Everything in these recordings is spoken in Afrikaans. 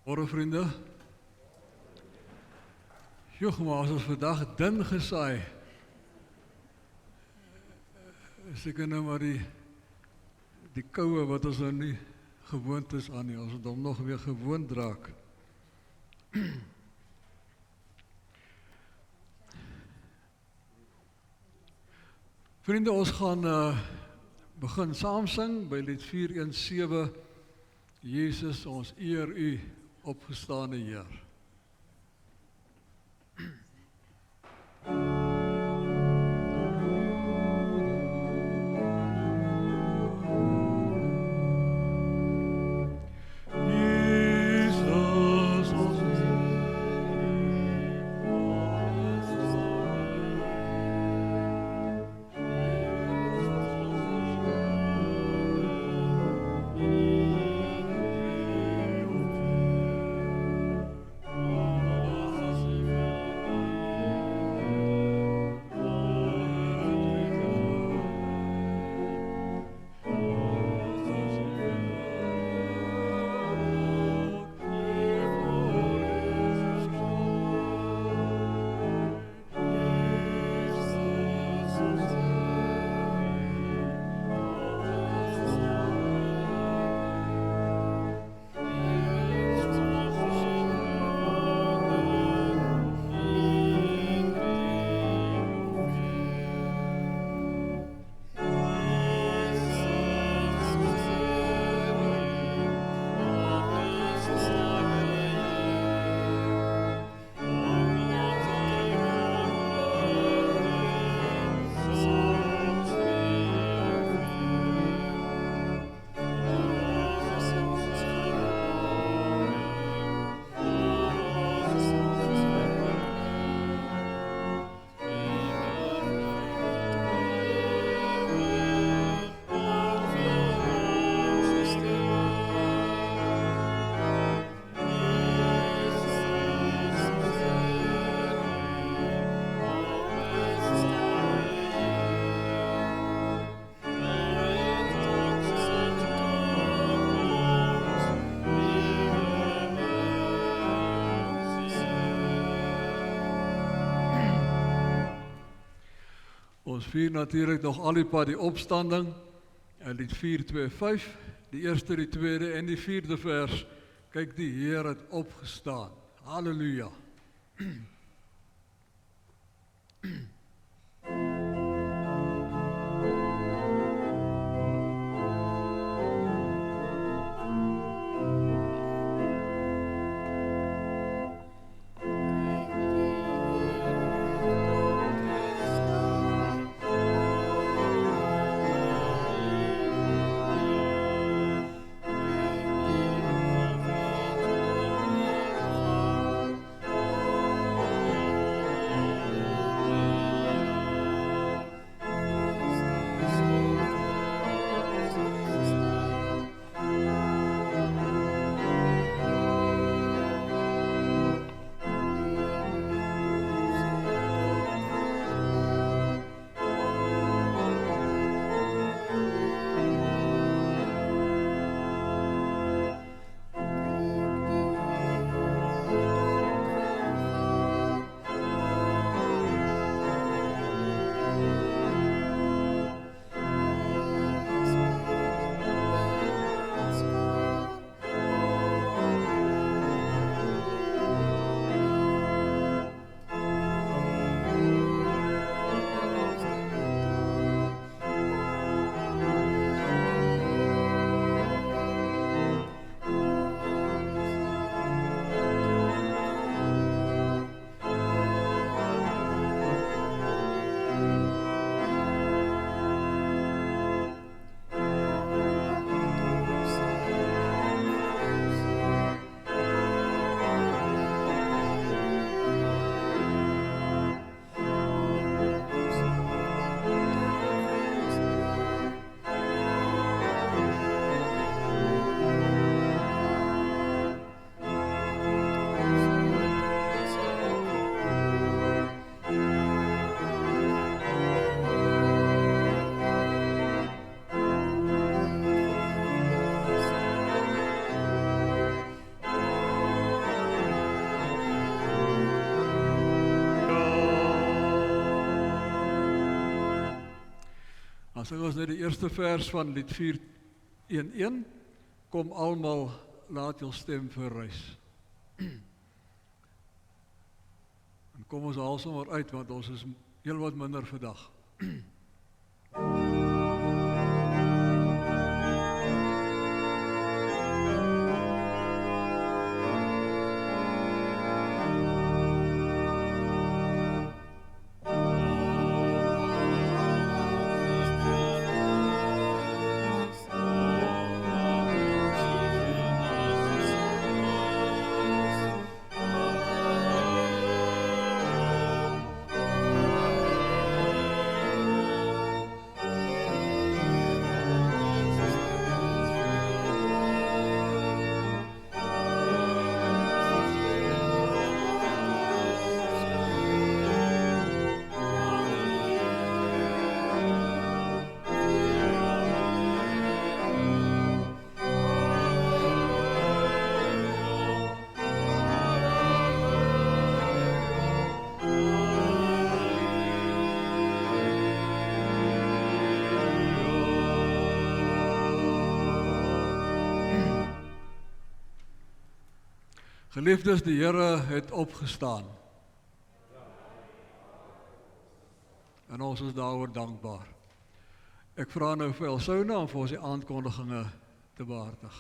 Môre vriende. Joch, maar as ons vandag dun gesaai. Seker nou maar die koue wat ons nou nie gewoond is aan nie. Ons het hom nog weer gewoond raak. Vriende, ons gaan begin saam sing by lied 417. Jesus, ons eer U, opgestane Heer. Ons vier natuurlijk nog al die pad die opstanding, en lied 425, die eerste, die tweede en die vierde vers. Kyk, die Heer het opgestaan. Halleluja. Dan sing ons net die eerste vers van lied 411, kom almal, laat jou stem verrys. En kom ons haal sommer uit, want ons is heel wat minder vandag. Geliefdes, die Here het opgestaan. En ons is daaroor dankbaar. Ek vra nou vir Elsona om vir ons die aankondiginge te behartig.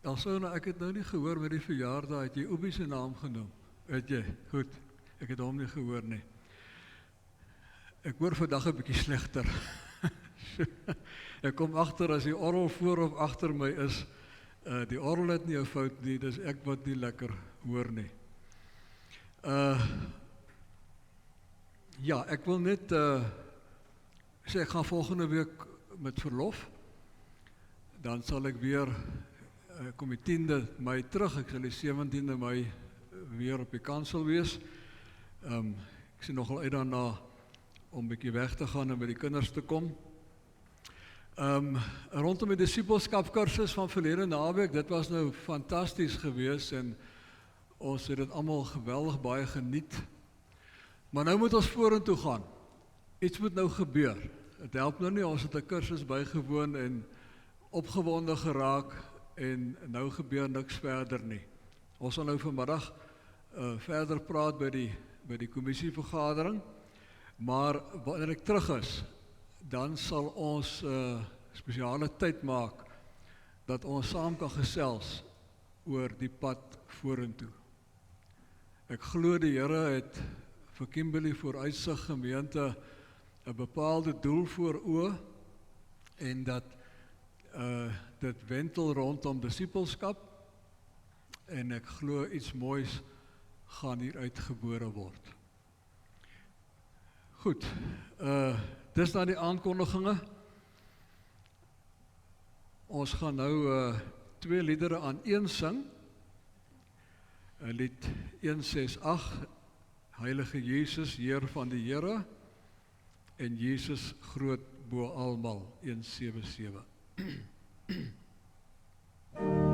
Elsona, ek het nou nie gehoor met die verjaardag, het jy Oebie se naam genoem? Het jy? Goed, ek het hom nie gehoor nie. Ek hoor vandag 'n bietjie slegter. Ek kom agter as die orgel voor of agter my is, die orgel het nie 'n fout nie, dis ek wat nie lekker hoor nie. Ja, ek wil net sê, ek gaan volgende week met verlof. Dan sal ek weer, kom die 10de Mei terug, ek sal die 17de Mei weer op die kansel wees. Ek sien nogal uit daarna om 'n bietjie weg te gaan en by die kinders te kom. Rondom die disipelskapkursus van verlede naweek, dit was nou fantasties geweest en ons het dit almal geweldig baie geniet. Maar nou moet ons vorentoe gaan. Iets moet nou gebeur. Het help nou nie, ons het 'n kursus bygewoon en opgewonde geraak en nou gebeur niks verder nie. Ons sal nou vanmiddag verder praat by die kommissievergadering, maar wanneer ek terug is, dan sal ons spesiale tyd maak dat ons saam kan gesels oor die pad vorentoe. Ek glo die Here het vir Kimberley Vooruitsig gemeente 'n bepaalde doel voor oë en dat dit wentel rondom disipelskap en ek glo iets moois gaan hieruit gebore word. Goed, dis dan die aankondiginge. Ons gaan nou 2 liedere aan een sing. Lied 168, Heilige Jesus, Heer van die Here, en Jesus groot bo almal, 177. Tron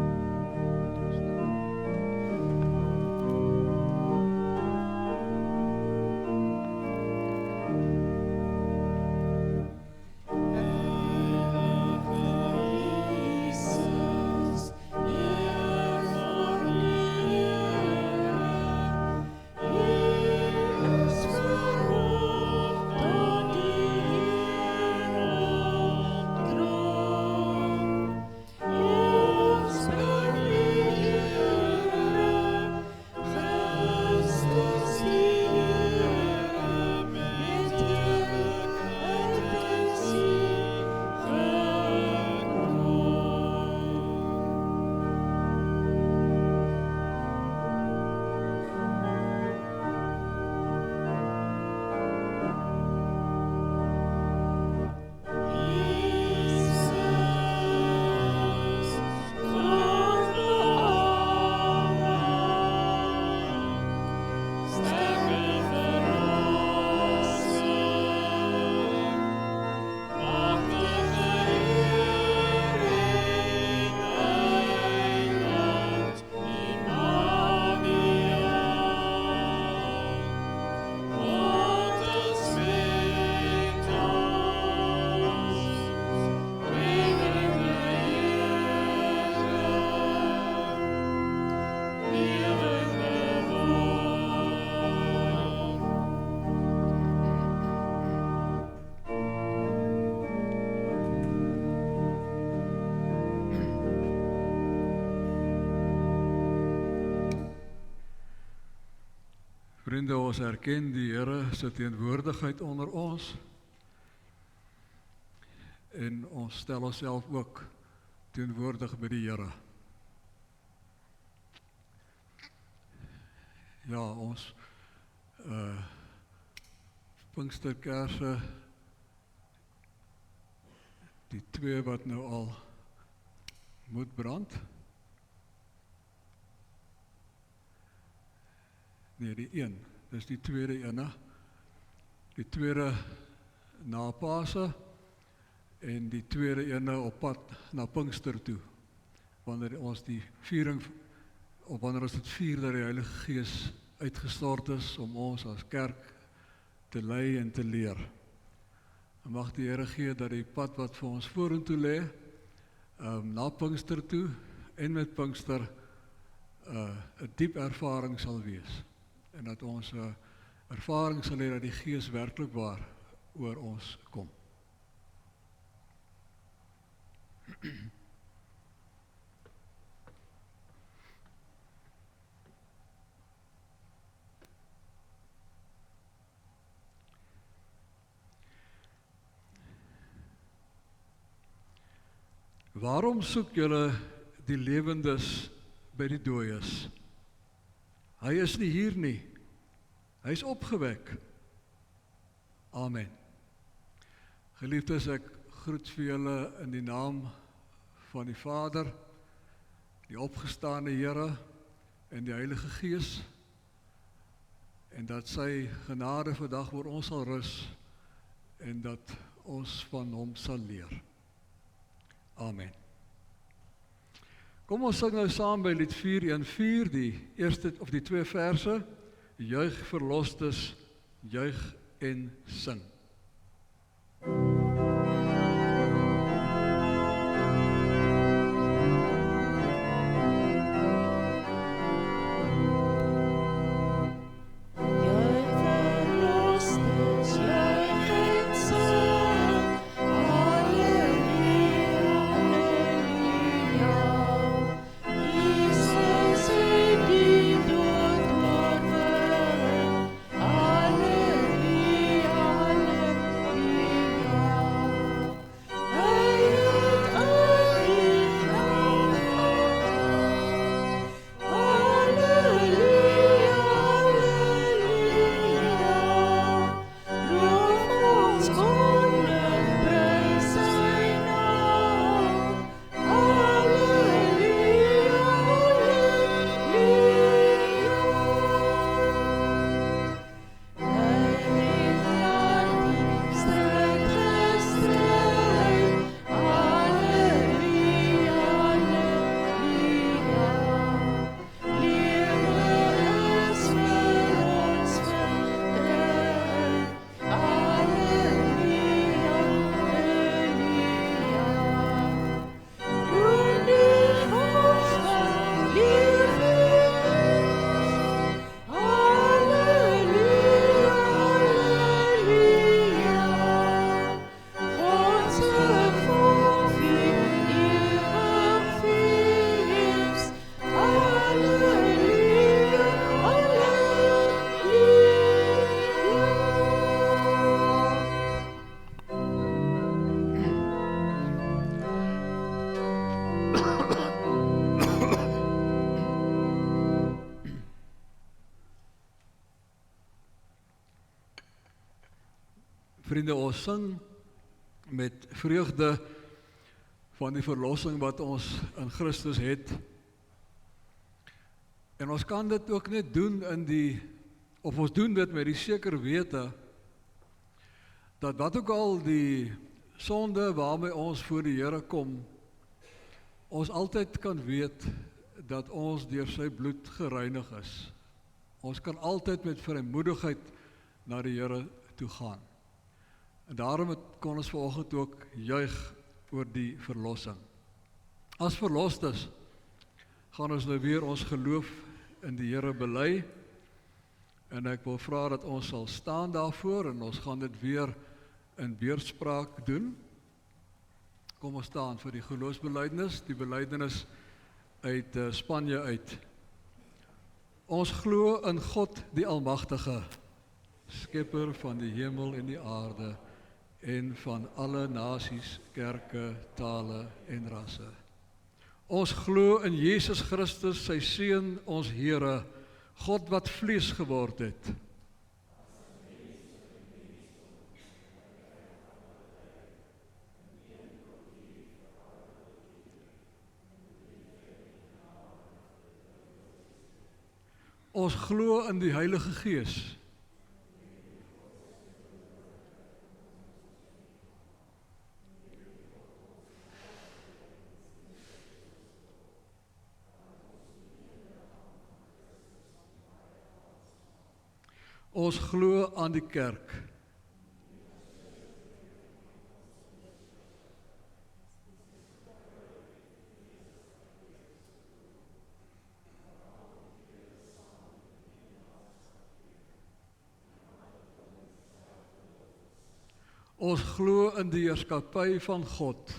Vriende, ons erken die Here se teenwoordigheid onder ons en ons stel onsself ook teenwoordig by die Here. Ja, ons Pinksterkerse, die 2 wat nou al moet brand. Nee, die 1, dis die tweede ene. Die tweede na Pasen en die tweede ene op pad na Pinkster toe. Wanneer ons die viering, of wanneer ons het vier dat die Heilige Gees uitgestort is om ons as kerk te lei en te leer. En mag die Here gee dat die pad wat vir ons vorentoe lê, na Pinkster toe en met Pinkster 'n diep ervaring sal wees. En dat ons ervaring sal hê dat die Gees werklik waar oor ons kom. Waarom soek julle die lewendes by die dooies? Hy is nie hier nie. Hy is opgewek. Amen. Geliefdes, ek groet vir julle in die naam van die Vader, die opgestane Here en die Heilige Gees, en dat sy genade vandag oor ons sal rus en dat ons van hom sal leer. Amen. Kom ons sing nou saam by lied 414, die eerste of die 2 verse, juig verlostes, juig en sing. Vriende, ons sing met vreugde van die verlossing wat ons in Christus het. En ons kan dit ook net doen of ons doen dit met die seker wete, dat wat ook al die sonde waarmee ons voor die Here kom, ons altyd kan weet dat ons deur sy bloed gereinig is. Ons kan altyd met vrymoedigheid na die Here toe gaan. En daarom kon ons vanoggend ook juig oor die verlossing. As verlostes gaan ons nou weer ons geloof in die Here bely, en ek wil vra dat ons sal staan daarvoor en ons gaan dit weer in weerspraak doen. Kom ons staan vir die geloofsbelijdenis, die belijdenis uit Spanje uit. Ons glo in God die Almagtige, Skepper van die hemel en die aarde en van alle nasies, kerke, tale en rasse. Ons glo in Jesus Christus, sy Seun, ons Here, God wat vlees geword het. Ons glo in die Heilige Gees. Ons glo aan die kerk. Ons glo in die heerskappy van God.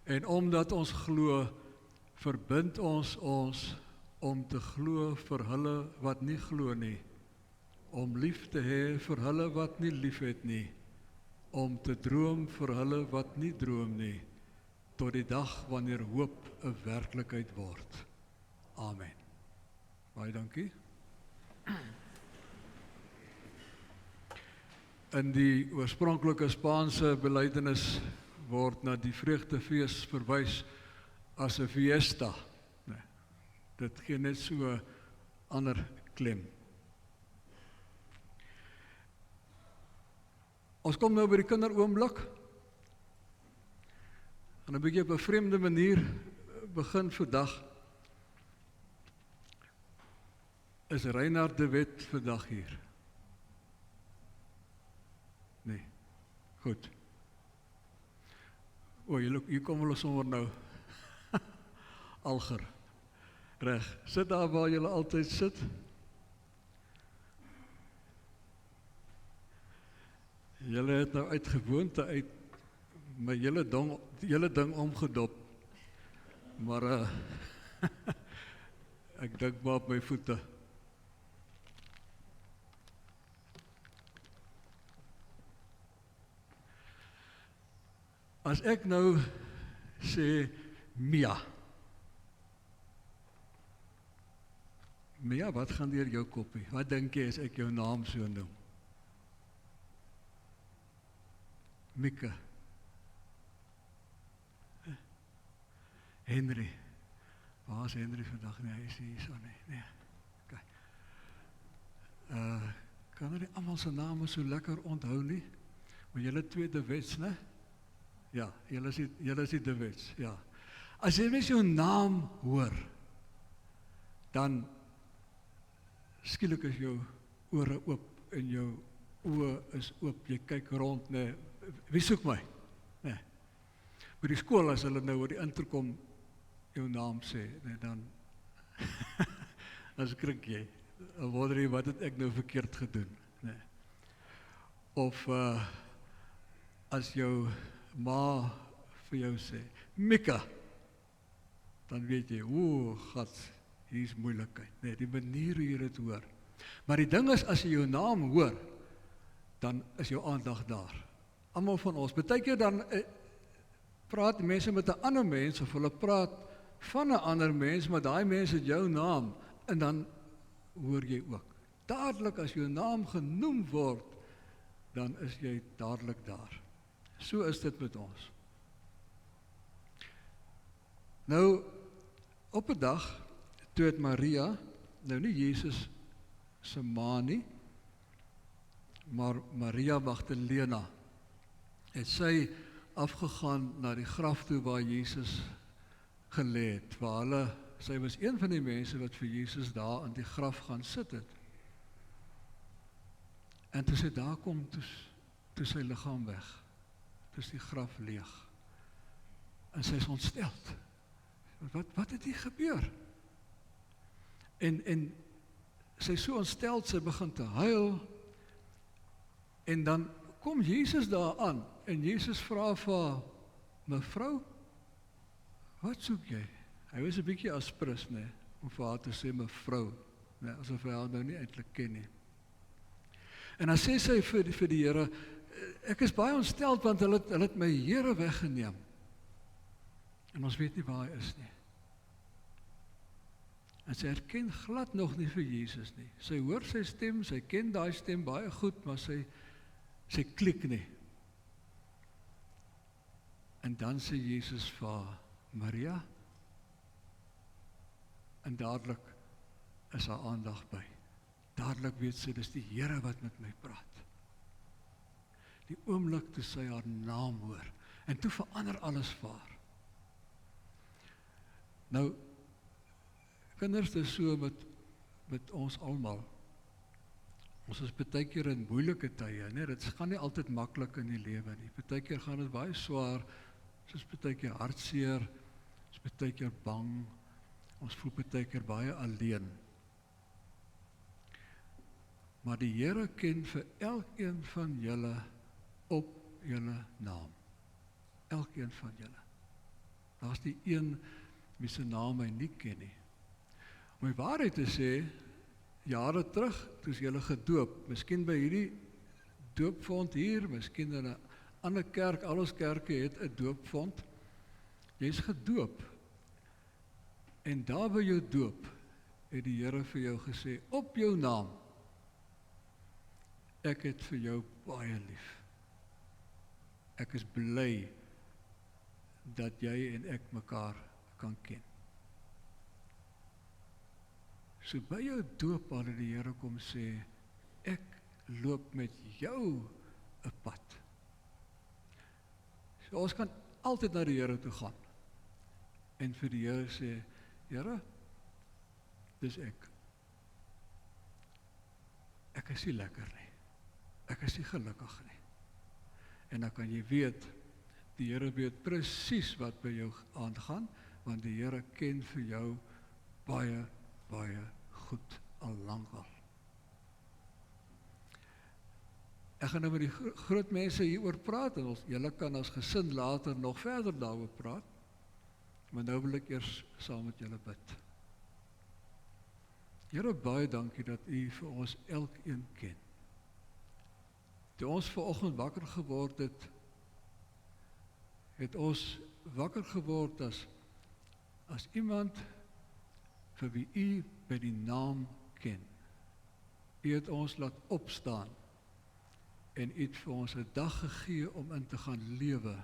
En omdat ons glo, verbind ons om te glo vir hulle wat nie glo nie, om lief te hê vir hulle wat nie lief het nie, om te droom vir hulle wat nie droom nie, tot die dag wanneer hoop 'n werklikheid word. Amen. Baie dankie. In die oorspronklike Spaanse belydenis word na die vreugdefees verwys as 'n fiesta. Nee, dit gee net so 'n ander klem. Ons kom nou by die kinderoomblik. En 'n bietjie op 'n vreemde manier begin vandag. Is Reinhard de Wet vandag hier? Nee. Goed. O, hier kom hulle sommer nou. Alger. Reg. Sit daar waar julle altyd sit. Julle het nou uit gewoonte uit my hele ding omgedop. Maar ek dink maar op my voete. As ek nou sê Mia. Mia, wat gaan deur jou koppie? Wat dink jy as ek jou naam so noem? Mieke. Henry. Waar is Henry vandag? Nee, hy is hier so nie. Nee. Okay. Kan hulle almal se name so lekker onthou nie? Maar julle twee de Wets, né? Ja, julle is die de Wets, ja. As jy mens jou naam hoor, dan skielik is jou ore oop en jou oë is oop. Jy kyk rond, nee. Wie soek my? Nee. By die skool as hulle nou oor die interkom jou naam sê, nee, dan skrik jy. Dan wonder jy, wat het ek nou verkeerd gedoen? Nee. Of as jou ma vir jou sê, Mika, dan weet jy, gat, hier is moeilikheid. Nee, die manier hoe jy dit hoor. Maar die ding is, as jy jou naam hoor, dan is jou aandag daar. Almal van ons. Partykeer dan praat mense met 'n ander mens, of hulle praat van 'n ander mens, maar daai mens het jou naam, en dan hoor jy ook. Dadelik as jou naam genoem word, dan is jy dadelik daar. So is dit met ons. Nou, op 'n dag, toe het Maria, nou nie Jesus se ma nie, maar Maria Magdalena, het sy afgegaan na die graf toe waar Jesus gelê het, waar sy was een van die mense wat vir Jesus daar in die graf gaan sit het. En toe sy daar kom, toe sy liggaam weg, toe is die graf leeg. En sy is ontsteld. Wat het hier gebeur? En sy is so ontsteld, sy begin te huil, en dan kom Jesus daar aan, en Jesus vra vir haar, mevrou, wat soek jy? Hy was 'n bietjie aspres, nee, om vir haar te sê mevrou, nee, asof hy haar nou nie eintlik ken nie. En dan sê sy vir die Here, ek is baie ontsteld, want hulle het my Here weggeneem. En ons weet nie waar hy is nie. En sy herken glad nog nie vir Jesus nie. Sy hoor sy stem, sy ken daai stem baie goed, maar sy klik nie. En dan sê Jesus vir haar, Maria, en dadelik is haar aandag by. Dadelik weet sy, dis die Here wat met my praat. Die oomblik toe sy haar naam hoor, en toe verander alles vir haar. Nou, kinders, dis so met ons almal. Ons is baie keer in moeilike tye, nee, dit gaan nie altyd maklik in die lewe nie. Baie keer gaan dit baie swaar, ons is baie keer hartseer, ons is baie keer bang, ons voel baie keer baie alleen. Maar die Here ken vir elkeen van julle op julle naam. Elkeen van julle. Daar's die een wie se naam hy nie ken nie. Om die waarheid te sê, jare terug, toe is julle gedoop, miskien by hierdie doopfond hier, miskien in 'n ander kerk, al ons kerke het 'n doopfond. Jy is gedoop. En daar by jou doop, het die Here vir jou gesê, op jou naam, ek het vir jou baie lief. Ek is bly dat jy en ek mekaar kan ken. So by jou doop al het die Here kom sê, ek loop met jou 'n pad. So ons kan altyd na die Here toe gaan en vir die Here sê, Here, dis ek. Ek is nie lekker nie. Ek is nie gelukkig nie. En dan kan jy weet, die Here weet presies wat by jou aangaan, want die Here ken vir jou baie, baie goed, al lank al. Ek gaan nou met die groot mense hieroor praat, en julle kan as gesin later nog verder daaroor praat, maar nou wil ek eers saam met julle bid. Here, baie dankie dat U vir ons elkeen ken. Toe ons vanoggend wakker geword het ons wakker geword as iemand vir wie U by die naam ken. U het ons laat opstaan en U het vir ons 'n dag gegee om in te gaan lewe,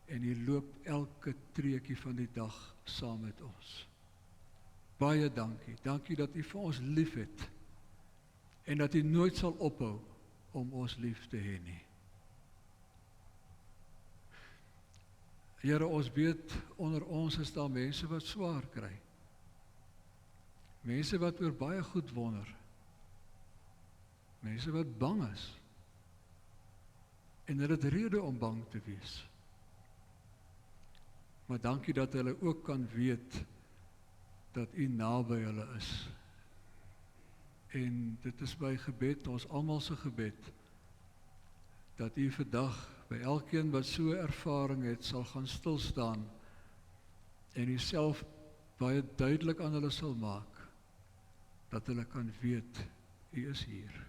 en U loop elke treukie van die dag saam met ons. Baie dankie. Dankie dat U vir ons lief het en dat U nooit sal ophou om ons lief te hê nie. Here, ons weet, onder ons is daar mense wat swaar kry. Mense wat oor baie goed wonder. Mense wat bang is. En hulle het rede om bang te wees. Maar dankie dat hulle ook kan weet dat U naby hulle is. En dit is my gebed, ons almal se gebed, dat U vandag by elkeen wat so 'n ervaring het, sal gaan stilstaan en U self baie duidelik aan hulle sal maak, dat hulle kan weet, U is hier.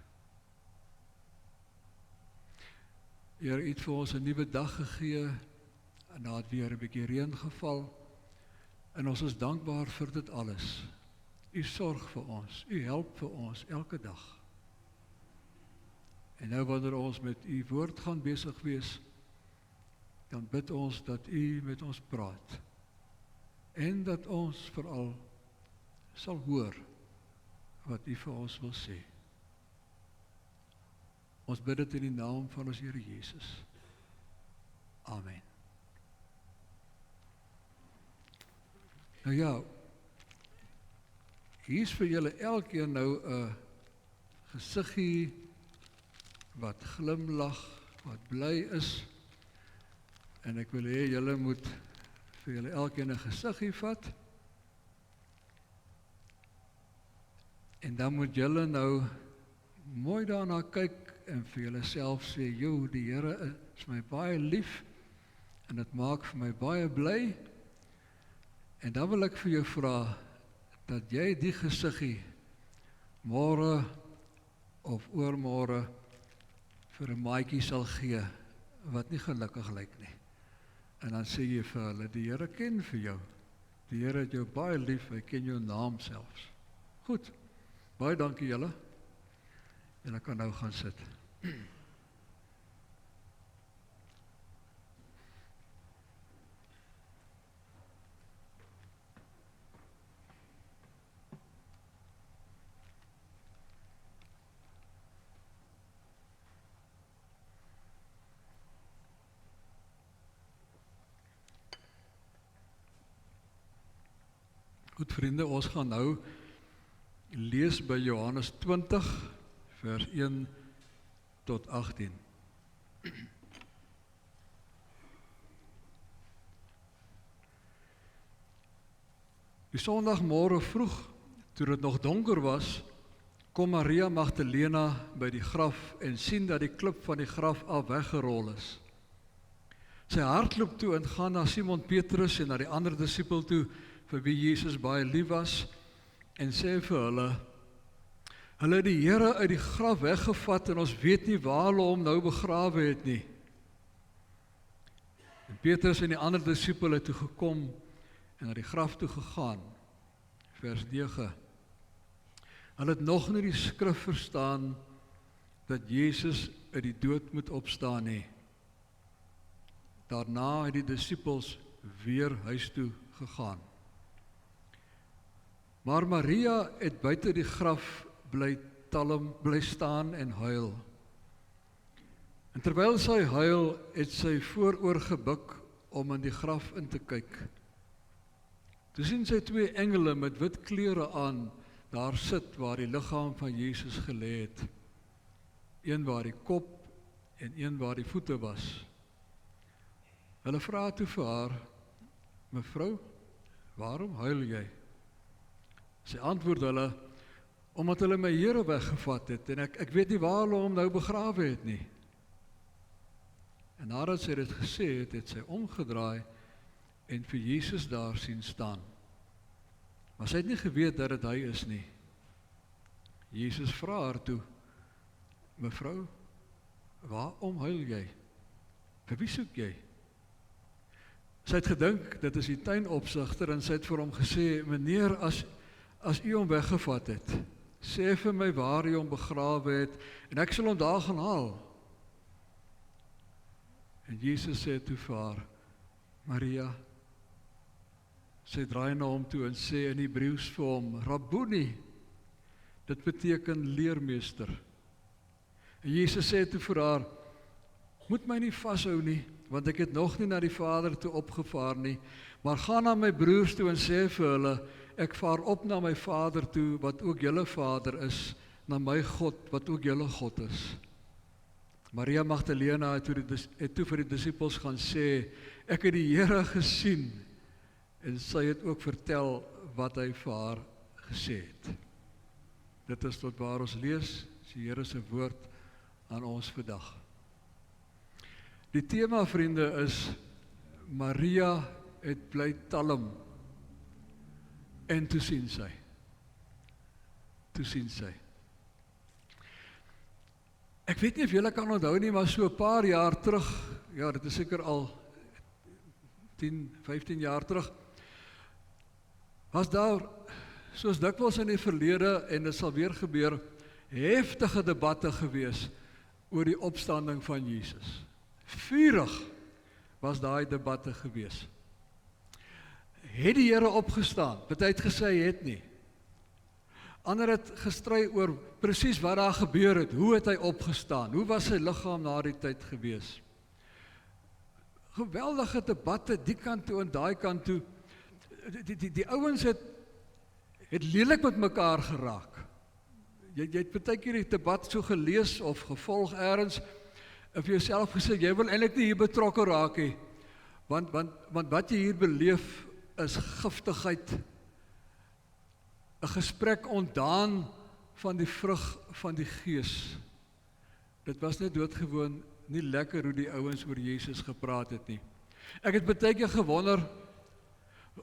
Here, U het vir ons 'n nuwe dag gegee, en daar het weer 'n bietjie reën geval, en ons is dankbaar vir dit alles. U sorg vir ons, U help vir ons elke dag. En nou wanneer ons met U woord gaan besig wees, dan bid ons dat U met ons praat, en dat ons veral sal hoor wat U vir ons wil sê. Ons bid dit in die naam van ons Here Jesus. Amen. Nou ja, hier is vir julle elkeen nou 'n gesiggie wat glimlag, wat bly is, en ek wil hê julle moet vir julle elkeen 'n gesiggie vat, en dan moet julle nou mooi daarna kyk en vir julleself sê, "Jo, die Here is my baie lief en dit maak vir my baie bly." En dan wil ek vir jou vra dat jy die gesiggie môre of oormôre vir 'n maatjie sal gee wat nie gelukkig lyk nie. En dan sê jy vir hulle, die Here ken vir jou. Die Here het jou baie lief, hy ken jou naam selfs. Goed, baie dankie julle. Julle kan nou gaan sit. Goed vriende, ons gaan nou lees by Johannes 20 vers 1 tot 18. Die Sondagmôre vroeg, toe dit nog donker was, kom Maria Magdalena by die graf en sien dat die klip van die graf af weggerol is. Sy hardloop toe en gaan na Simon Petrus en na die ander disipel toe, vir wie Jesus baie lief was, en sê vir hulle het die Here uit die graf weggevat en ons weet nie waar hulle hom nou begrawe het nie. En Petrus en die ander disipel het toe gekom en na die graf toe gegaan. Vers 9. Hulle het nog nie die skrif verstaan dat Jesus uit die dood moet opstaan nie. Daarna het die disipels weer huis toe gegaan. Maar Maria het buite die graf bly staan en huil. En terwyl sy huil, het sy vooroor gebuk om in die graf in te kyk. Toe sien sy 2 engele met wit klere aan daar sit waar die liggaam van Jesus gelê het. Een waar die kop en een waar die voete was. Hulle vra toe vir haar, "Mevrou, waarom huil jy?" Sy antwoord hulle, "Omdat hulle my Here weggevat het en ek weet nie waar hulle hom nou begrawe het nie." En nadat sy dit gesê het, het sy omgedraai en vir Jesus daar sien staan. Maar sy het nie geweet dat dit hy is nie. Jesus vra haar toe, "Mevrou, waarom huil jy? Vir wie soek jy?" Sy het gedink, dit is die tuinopsigter, en sy het vir hom gesê, "Meneer, as u hom weggevat het, sê vir my waar u hom begrawe het, en ek sal hom daar gaan haal." En Jesus sê toe vir haar, "Maria." Sy draai na hom toe en sê in Hebreëus vir hom, "Rabboni." Dit beteken leermeester. En Jesus sê toe vir haar, "Moet my nie vashou nie, want ek het nog nie na die Vader toe opgevaar nie, maar gaan na my broers toe en sê vir hulle, ek vaar op na my Vader toe, wat ook julle Vader is, na my God, wat ook julle God is." Maria Magdalena het toe vir die disipels gaan sê, "Ek het die Here gesien," en sy het ook vertel wat hy vir haar gesê het. Dit is tot waar ons lees, die Here se woord aan ons vandag. Die tema, vriende, is Maria het bly talm. En toe sien sy. Toe sien sy. Ek weet nie of julle kan onthou nie, maar so 'n paar jaar terug, ja, dit is seker al 10, 15 jaar terug, was daar, soos dikwels in die verlede, en dit sal weer gebeur, heftige debatte gewees oor die opstanding van Jesus. Vurig was daai debatte gewees. Het die Here opgestaan? Party het gesê hy het nie. Ander het gestry oor presies wat daar gebeur het. Hoe het hy opgestaan? Hoe was sy liggaam na die tyd gewees? Geweldige debatte, die kant toe en daai kant toe. Die ouens het lelik met mekaar geraak. Jy het partykeer die debat so gelees of gevolg ergens, en vir jouself gesê, jy wil eintlik nie hier betrokke raak nie, want wat jy hier beleef is giftigheid, 'n gesprek ontdaan van die vrug van die Gees, dit was net doodgewoon nie lekker hoe die ouens oor Jesus gepraat het nie. Ek het baie keer gewonder,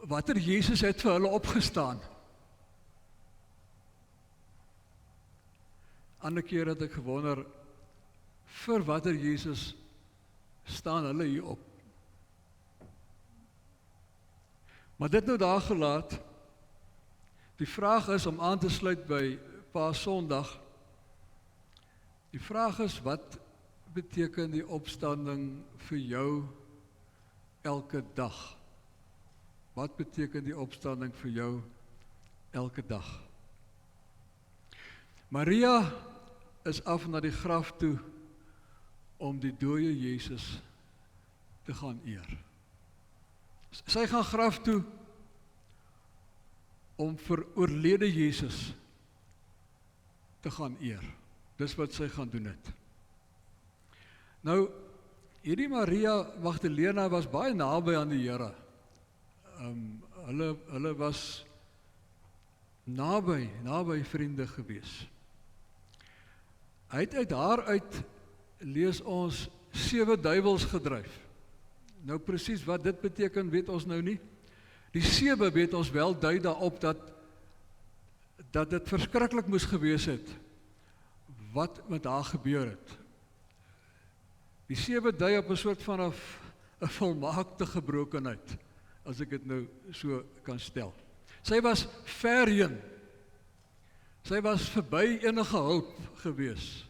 watter Jesus het vir hulle opgestaan? Ander keer het ek gewonder, vir watter Jesus staan hulle hier op? Maar dit nou daar gelaat, die vraag is om aan te sluit by Paasondag. Die vraag is, wat beteken die opstanding vir jou elke dag? Wat beteken die opstanding vir jou elke dag? Maria is af na die graf toe om die dooie Jesus te gaan eer. Sy gaan graf toe om vir oorlede Jesus te gaan eer. Dis wat sy gaan doen het. Nou, hierdie Maria Magdalena was baie naby aan die Here. Hulle was naby vriende gewees. Hy het uit haar uit, lees ons, 7 duiwels gedryf. Nou presies wat dit beteken, weet ons nou nie. Die 7 weet ons wel dui daarop dat dit verskriklik moes gewees het, wat met haar gebeur het. Die 7 dui op 'n soort van 'n volmaakte gebrokenheid, as ek dit nou so kan stel. Sy was verheen. Sy was verby enige hulp gewees.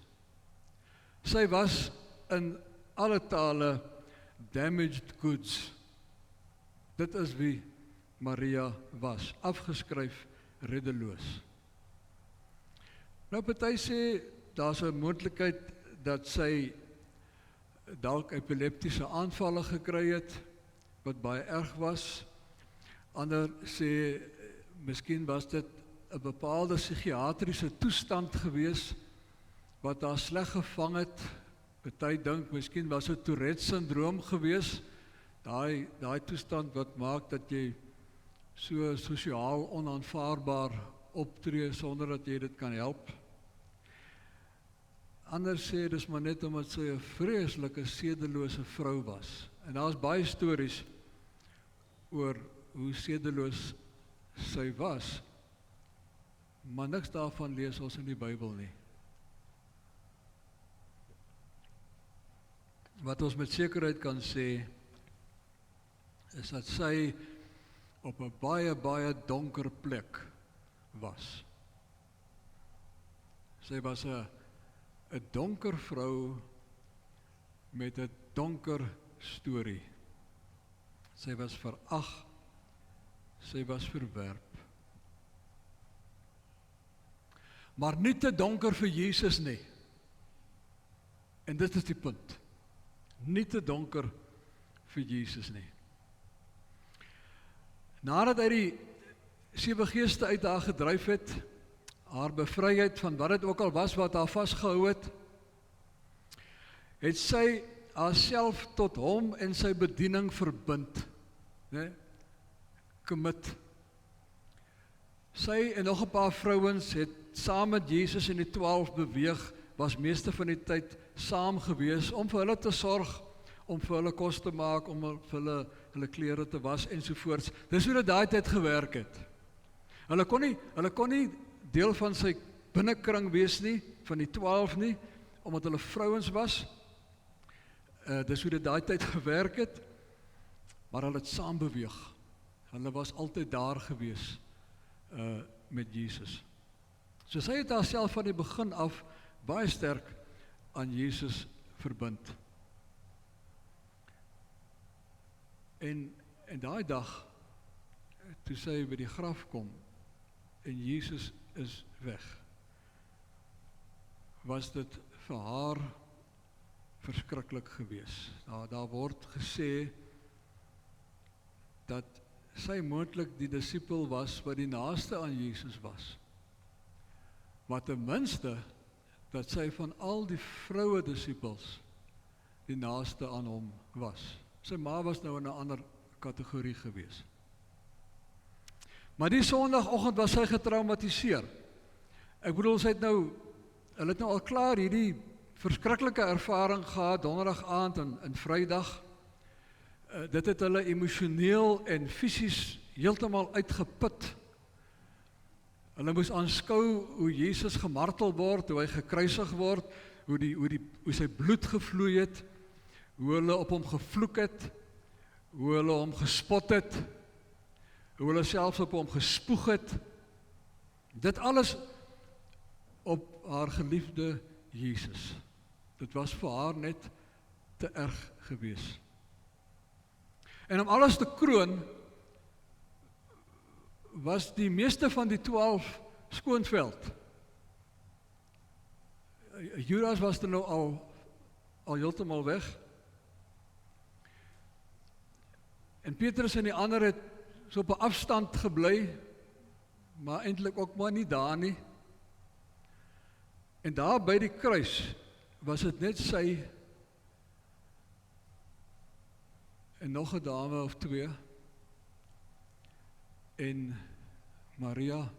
Sy was in alle tale damaged goods. Dit is wie Maria was, afgeskryf, reddeloos. Nou party sê, daar's 'n moontlikheid dat sy dalk epileptiese aanvalle gekry het, wat baie erg was. Ander sê, miskien was dit 'n bepaalde psigiatriese toestand gewees, wat haar sleg gevang het. Party dink, miskien was dit Tourette-syndroom gewees, daai toestand wat maak dat jy so sosiaal onaanvaarbaar optree, sonder dat jy dit kan help. Anders sê, dis maar net omdat sy 'n vreeslike sedelose vrou was. En daar's baie stories oor hoe sedeloos sy was, maar niks daarvan lees ons in die Bybel nie. Wat ons met sekerheid kan sê, is dat sy op 'n baie donker plek was. Sy was 'n donker vrou met 'n donker storie. Sy was verag, sy was verwerp. Maar nie te donker vir Jesus nie. En dit is die punt. Nie te donker vir Jesus nie. Nadat hy die 7 geeste uit haar gedryf het, haar bevryheid van wat dit ook al was wat haar vasgehou het, het sy haarself tot hom en sy bediening verbind. Commit. Sy en nog 'n paar vrouens het saam met Jesus en die 12 beweeg, was meeste van die tyd saam gewees, om vir hulle te sorg, om vir hulle kos te maak, om vir hulle klere te was ensovoorts. Dis hoe dit daai tyd gewerk het. Hulle kon nie deel van sy binnekring wees nie, van die 12 nie, omdat hulle vrouens was. Dis hoe dit daai tyd gewerk het, maar hulle het saam beweeg. Hulle was altyd daar gewees met Jesus. So sy het haarself van die begin af baie sterk aan Jesus verbind. En daai dag, toe sy by die graf kom, en Jesus is weg, was dit vir haar verskriklik gewees. Daar word gesê dat sy moontlik die disipel was wat die naaste aan Jesus was. Maar ten minste dat sy van al die vroue disipels die naaste aan hom was. Sy ma was nou in 'n ander kategorie gewees. Maar die Sondagoggend was sy getraumatiseer. Ek bedoel, hulle het nou al klaar hierdie verskriklike ervaring gehad, donderdag aand en Vrydag. Dit het hulle emosioneel en fisies heeltemal uitgeput. Hulle moes aanskou hoe Jesus gemartel word, hoe hy gekruisig word, hoe sy bloed gevloei het, hoe hulle op hom gevloek het, hoe hulle hom gespot het, hoe hulle selfs op hom gespoeg het. Dit alles op haar geliefde Jesus. Dit was vir haar net te erg gewees. En om alles te kroon, was die meeste van die 12 skoonveld. Judas was er nou al heeltemal weg. En Petrus en die ander het so op 'n afstand gebly, maar eintlik ook maar nie daar nie. En daar by die kruis was dit net sy en nog 'n dame of 2 en Maria,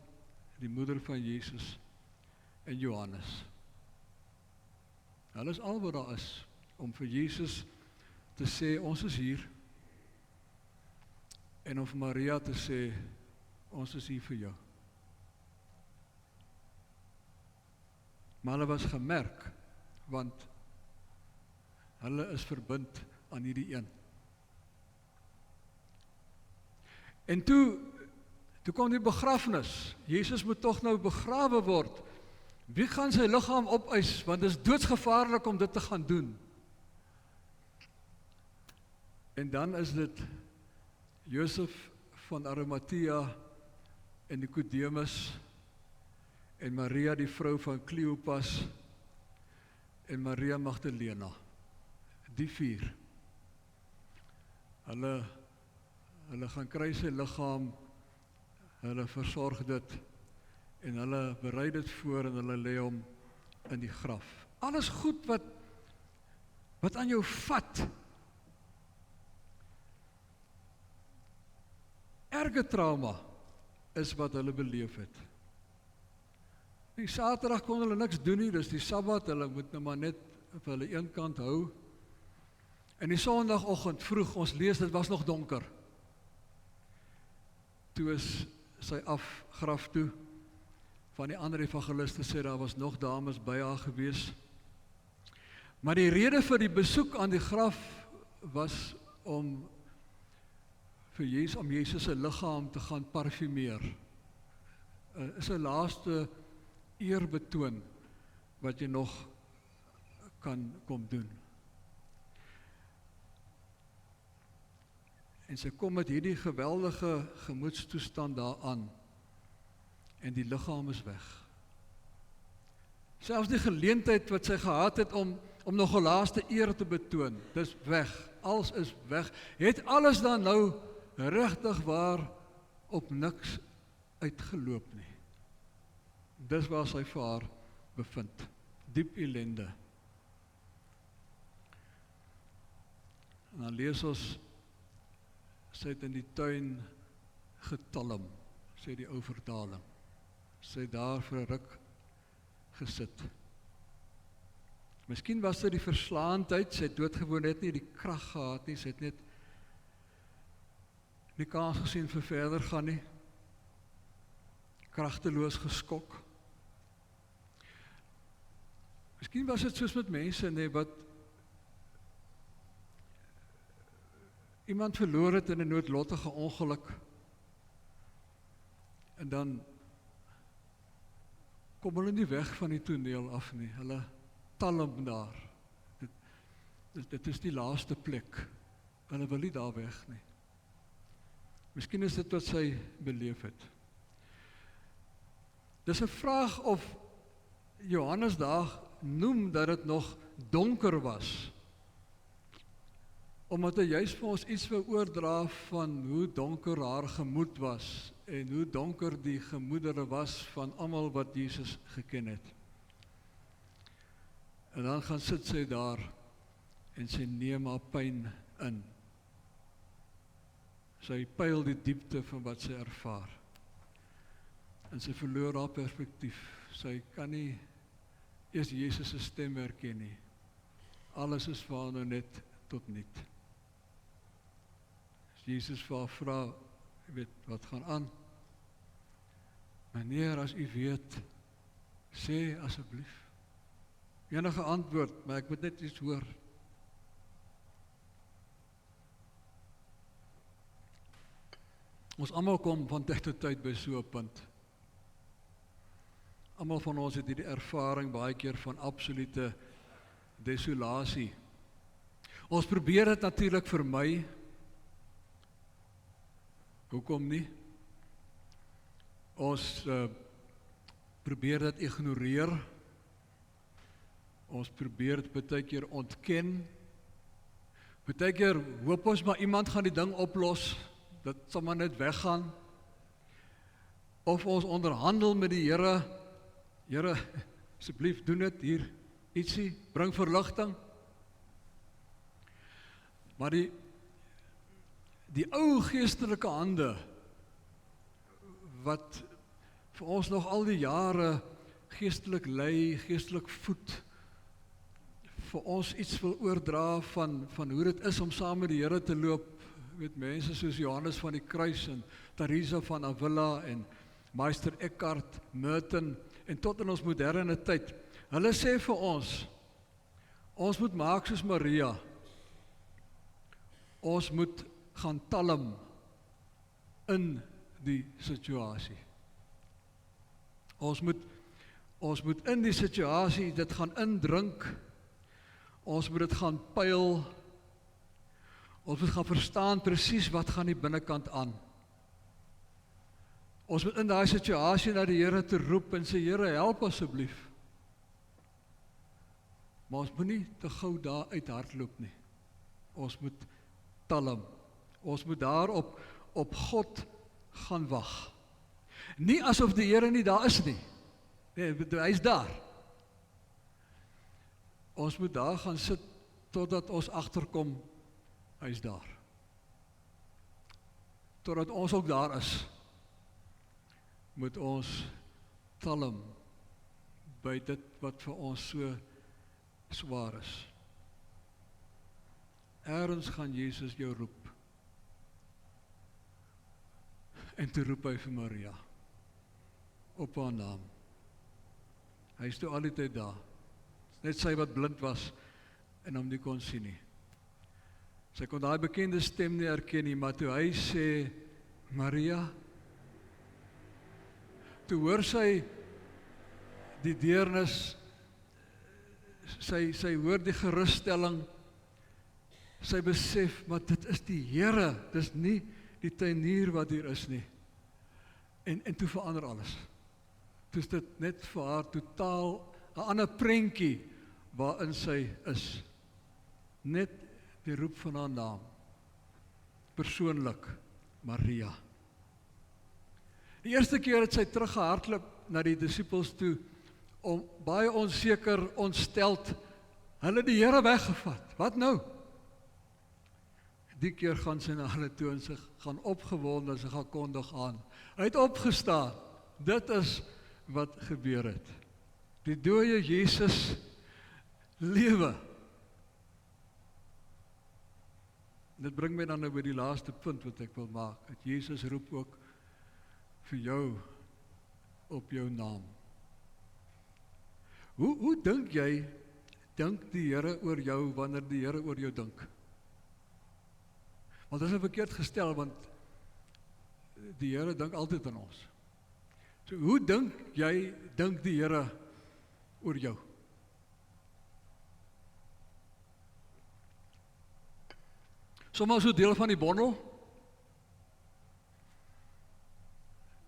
die moeder van Jesus, en Johannes. Hulle is al wat daar is, om vir Jesus te sê, ons is hier, en om vir Maria te sê, ons is hier vir jou. Maar hulle was gemerk, want hulle is verbind aan hierdie een. En toe kom die begrafnis. Jesus moet tog nou begrawe word. Wie gaan sy liggaam opeis, want dit is doodsgevaarlik om dit te gaan doen. En dan is dit Josef van Arimathea en Nicodemus en Maria die vrou van Kleopas en Maria Magdalena. Die 4. Hulle gaan kry sy liggaam, hulle versorg dit en hulle berei dit voor en hulle lê hom in die graf. Alles goed wat aan jou vat. Erge trauma is wat hulle beleef het. Die Saterdag kon hulle niks doen nie, dis die Sabbat, hulle moet nou maar net op hulle een kant hou. En die Sondagoggend vroeg, ons lees, dit was nog donker. Toe is sy graf toe. Van die ander evangeliste sê, daar was nog dames by haar gewees. Maar die rede vir die besoek aan die graf was om Jesus se liggaam te gaan parfumeer. Is 'n laaste eerbetoon wat jy nog kan kom doen. En sy kom met hierdie geweldige gemoedstoestand daaraan en die liggaam is weg. Selfs die geleentheid wat sy gehad het om nog 'n laaste eer te betoon, dis weg, alles is weg. Het alles dan nou regtig waar op niks uitgeloop nie. Dis waar sy vir haar bevind, diep ellende. En dan lees ons, sy het in die tuin getalm, sê die ou vertaling. Sy het daar vir 'n ruk gesit. Miskien was dit die verslaandheid, sy het doodgewoon net nie die krag gehad nie, sy het net nie kans gesien vir verder gaan nie. Kragteloos geskok. Miskien was dit soos met mense, nee, wat iemand verloor het in 'n noodlottige ongeluk. En dan kom hulle nie weg van die toneel af nie. Hulle talm daar. Dit is die laaste plek. Hulle wil nie daar weg nie. Miskien is dit wat sy beleef het. Dis 'n vraag of Johannes daar noem dat dit nog donker was. Omdat hy juist vir ons iets wil oordra van hoe donker haar gemoed was en hoe donker die gemoedere was van almal wat Jesus geken het. En dan gaan sit sy daar en sy neem haar pyn in. Sy pyl die diepte van wat sy ervaar. En sy verloor haar perspektief. Sy kan nie eers Jesus se stem herken nie. Alles is vir haar nou net tot niet. As Jesus vir haar vra, jy weet, wat gaan aan? Meneer, as u weet, sê asseblief. Enige antwoord, maar ek moet net iets hoor. Ons almal kom van tyd tot tyd by so 'n punt. Almal van ons het hierdie ervaring baie keer van absolute desolasie. Ons probeer dit natuurlik vermy. Hoekom nie? Ons probeer dit ignoreer. Ons probeer dit baie keer ontken. Baie keer hoop ons maar iemand gaan die ding oplos, dit sal maar net weggaan. Of ons onderhandel met die Here, Here, asseblief doen dit hier, ietsie, bring verligting. Maar die ou geestelike hande, wat vir ons nog al die jare geestelik lei, geestelik voed, vir ons iets wil oordra van hoe dit is om saam met die Here te loop, met mense soos Johannes van die Kruis en Teresa van Avila en Meister Eckhart, Merton en tot in ons moderne tyd. Hulle sê vir ons moet maak soos Maria. Ons moet gaan talm in die situasie. Ons moet in die situasie dit gaan indrink. Ons moet dit gaan pyl. Ons moet gaan verstaan presies wat gaan die binnekant aan. Ons moet in daai situasie na die Here te roep en sê, Here, help asseblief. Maar ons moet nie te gou daar uit hardloop nie. Ons moet talm. Ons moet daar op God gaan wag. Nie asof die Here nie daar is nie. Nee, hy is daar. Ons moet daar gaan sit totdat ons agterkom, hy is daar. Totdat ons ook daar is, moet ons talm by dit wat vir ons so swaar is. Ergens gaan Jesus jou roep. En toe roep hy vir Maria, op haar naam. Hy is toe al die tyd daar. Net sy wat blind was en hom nie kon sien nie. Sy kon daai bekende stem nie herken nie, maar toe hy sê, Maria, toe hoor sy die deernis, sy hoor die gerusstelling, sy besef, maar dit is die Here, dis nie die tuinier wat hier is nie. En toe verander alles. Toe is dit net vir haar totaal 'n ander prentjie waarin sy is. Net die roep van haar naam. Persoonlik, Maria. Die eerste keer het sy teruggehardloop na die disippels toe, om baie onseker, ontsteld, hulle die Here weggevat. Wat nou? Die keer gaan sy na hulle toe en sy gaan opgewonde, sy gaan kondig aan. Hy het opgestaan. Dit is wat gebeur het. Die dooie Jesus lewe. Dit bring my dan nou by die laaste punt wat ek wil maak. Dat Jesus roep ook vir jou op jou naam. Hoe dink jy, dink die Here oor jou wanneer die Here oor jou dink? Want dit is verkeerd gestel, want die Here dink altyd aan ons. So hoe dink jy, dink die Here oor jou? Sommige so deel van die bondel,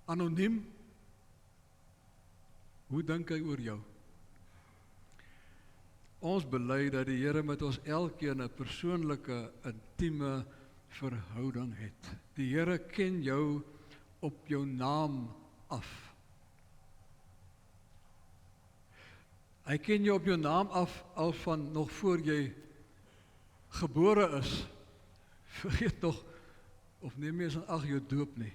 anoniem, hoe dink hy oor jou? Ons bely dat die Here met ons elkeen 'n persoonlike, intieme verhouding het. Die Here ken jou op jou naam af. Hy ken jou op jou naam af, al van nog voor jy gebore is. Vergeet nog, of neem jy eens aan ag jou doop nie.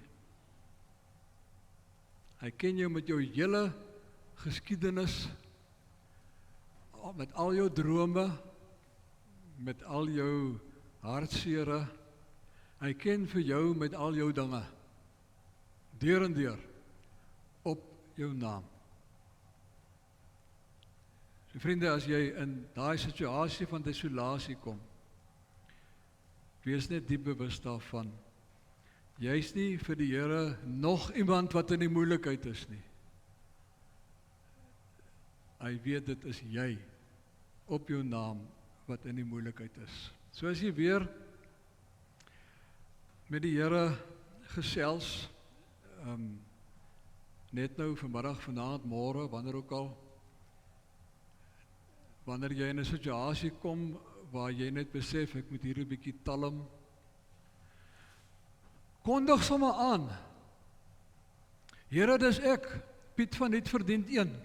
Hy ken jou met jou hele geskiedenis. met al jou drome, met al jou hartsere. Hy ken vir jou met al jou dinge, deur en deur, op jou naam. So vriende, as jy in daai situasie van desolasie kom, wees net diep bewus daarvan. Jy is nie vir die Here nog iemand wat in die moeilikheid is nie. Hy weet dit is jy, op jou naam, wat in die moeilikheid is. So as jy weer met die Here gesels, net nou vanmiddag, vanaand, môre, wanneer ook al, wanneer jy in 'n situasie kom waar jy net besef, ek moet hier 'n bietjie talm, kondig sommer aan. Here, dis ek, Piet van Niet Verdiend 1.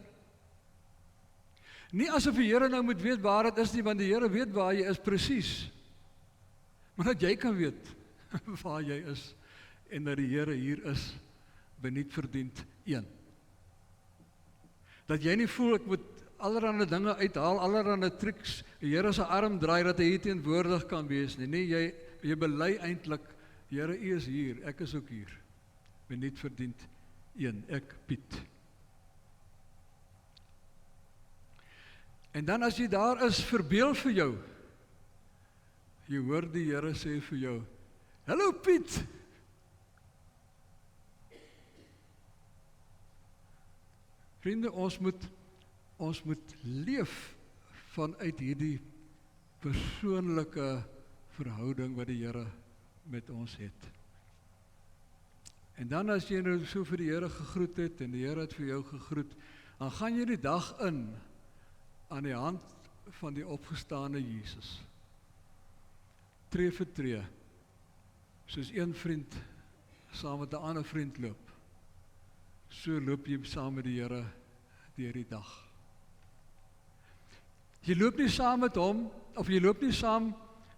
Nie asof die Here nou moet weet waar dit is nie, want die Here weet waar jy is presies. Maar dat jy kan weet waar jy is en dat die Here hier is, by Niet Verdiend 1. Dat jy nie voel ek moet allerhande dinge uithaal, allerhande triks, die Here se arm draai dat hy hier teenwoordig kan wees nie. Nee, jy bely eintlik, Here, U is hier, ek is ook hier, by Niet Verdiend 1, ek Piet. En dan as jy daar is, verbeel vir jou, jy hoor die Here sê vir jou, hallo Piet! Vriende, ons moet leef vanuit hierdie persoonlike verhouding wat die Here met ons het. En dan as jy nou so vir die Here gegroet het, en die Here het vir jou gegroet, dan gaan jy die dag in, aan die hand van die opgestane Jesus. Tree vir tree, soos een vriend saam met 'n ander vriend loop. So loop jy saam met die Here deur die dag. Jy loop nie saam met hom, of jy loop nie saam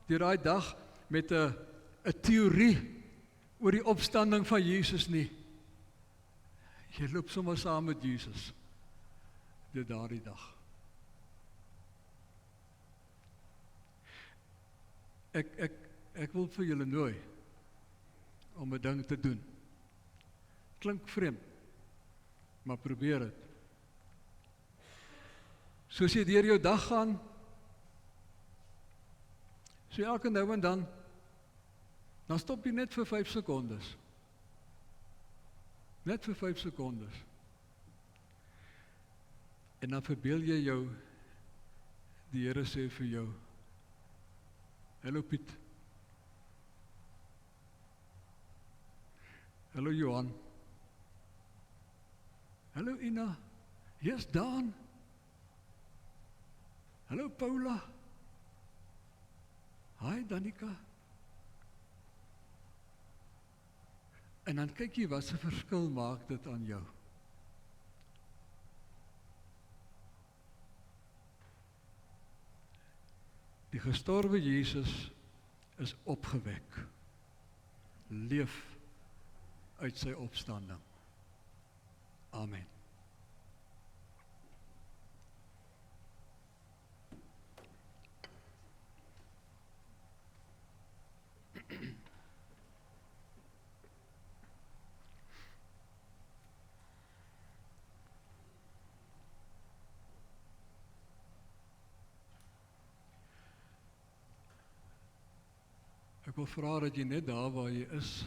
deur daai dag met 'n teorie oor die opstanding van Jesus nie. Jy loop sommer saam met Jesus deur daardie dag. Ek wil vir julle nooi om 'n ding te doen. Klink vreemd, maar probeer dit. Soos jy deur jou dag gaan, so elke nou en dan stop jy net vir 5 sekondes. Net vir 5 sekondes. En dan verbeel jy jou, die Here sê vir jou, hallo Piet. Hallo Johan. Hallo Ina. Hier's Daan. Hallo Paula. Hi Danica. En dan kyk jy wat 'n verskil maak dit aan jou. Die gestorwe Jesus is opgewek. Leef uit sy opstanding. Amen. Ek wil vra dat jy net daar waar jy is,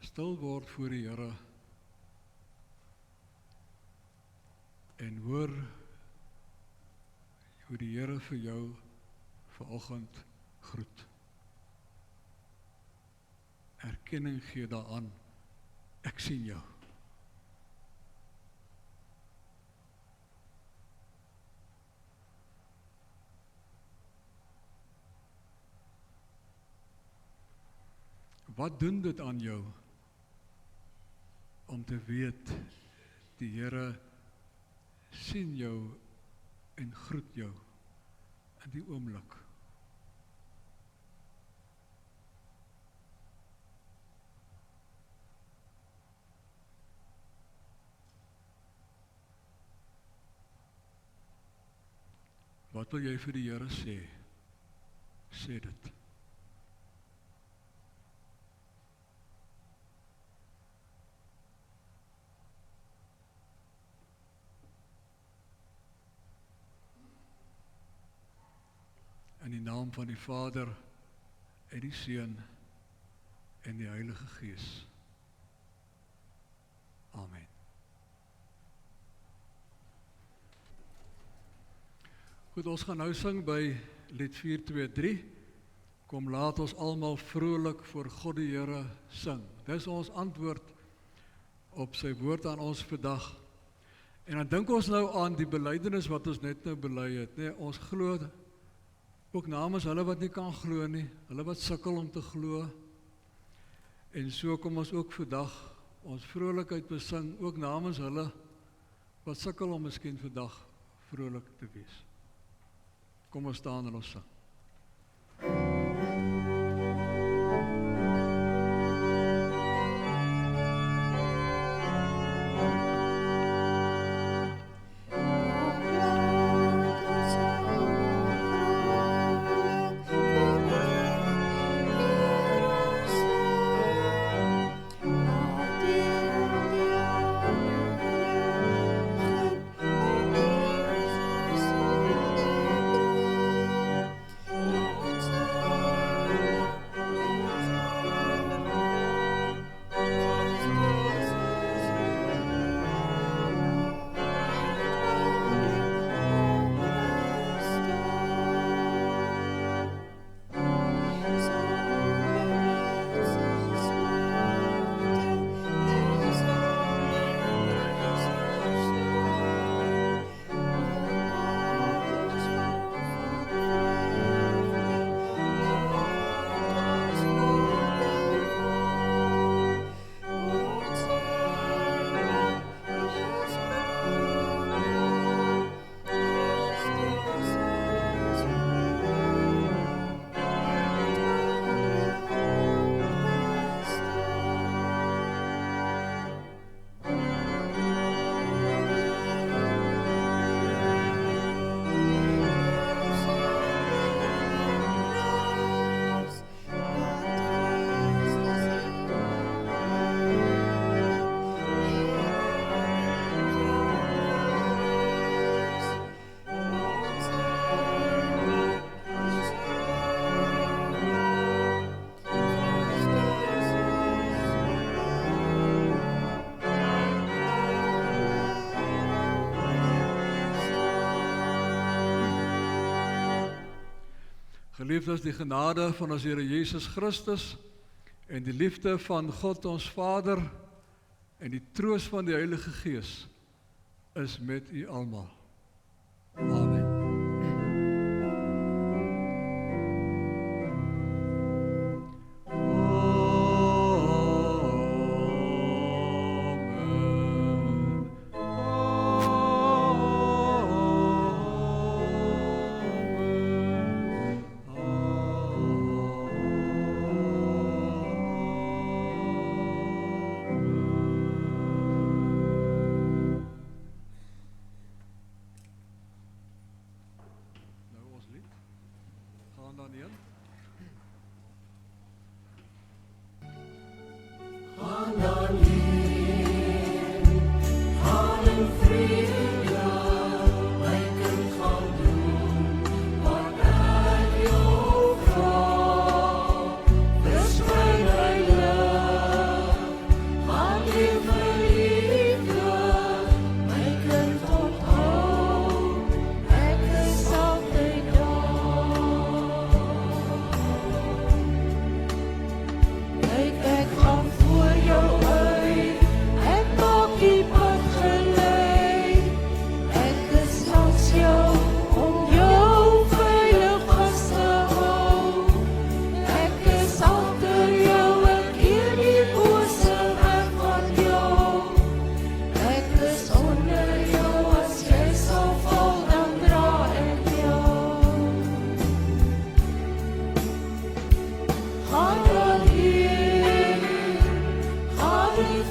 stil word voor die Here en hoor hoe die Here vir jou vanoggend groet. Erkenning gee daaraan, ek sien jou. Wat doen dit aan jou om te weet die Here sien jou en groet jou in die oomblik? Wat wil jy vir die Here sê? Sê dit. In die naam van die Vader, en die Seun, en die Heilige Gees. Amen. Goed, ons gaan nou sing by lied 423. Kom laat ons almal vrolik voor God die Here sing. Dis ons antwoord op sy woord aan ons vandag. En dan dink ons nou aan die belydenis wat ons net nou bely het. Nee, ons glo ook namens hulle wat nie kan glo nie, hulle wat sukkel om te glo. En so kom ons ook vandag ons vrolikheid besing, ook namens hulle wat sukkel om miskien vandag vrolik te wees. Kom ons staan en ons sing. Geliefdes, die genade van ons Here Jesus Christus en die liefde van God ons Vader en die troos van die Heilige Gees is met u almal. Amen.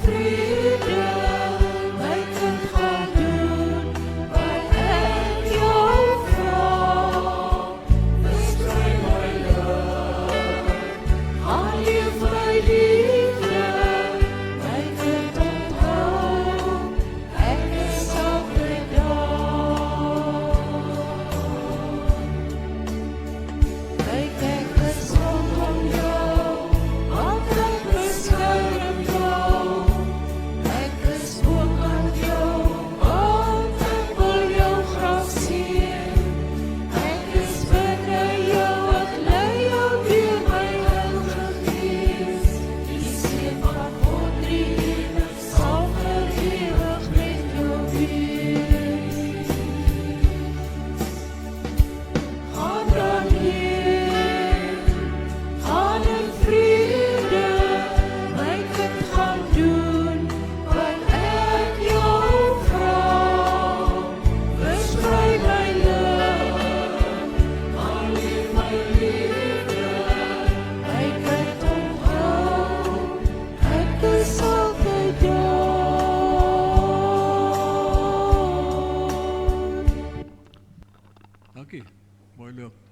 Vrede, my kind gaan doen, wat ek jou vra. Heilig.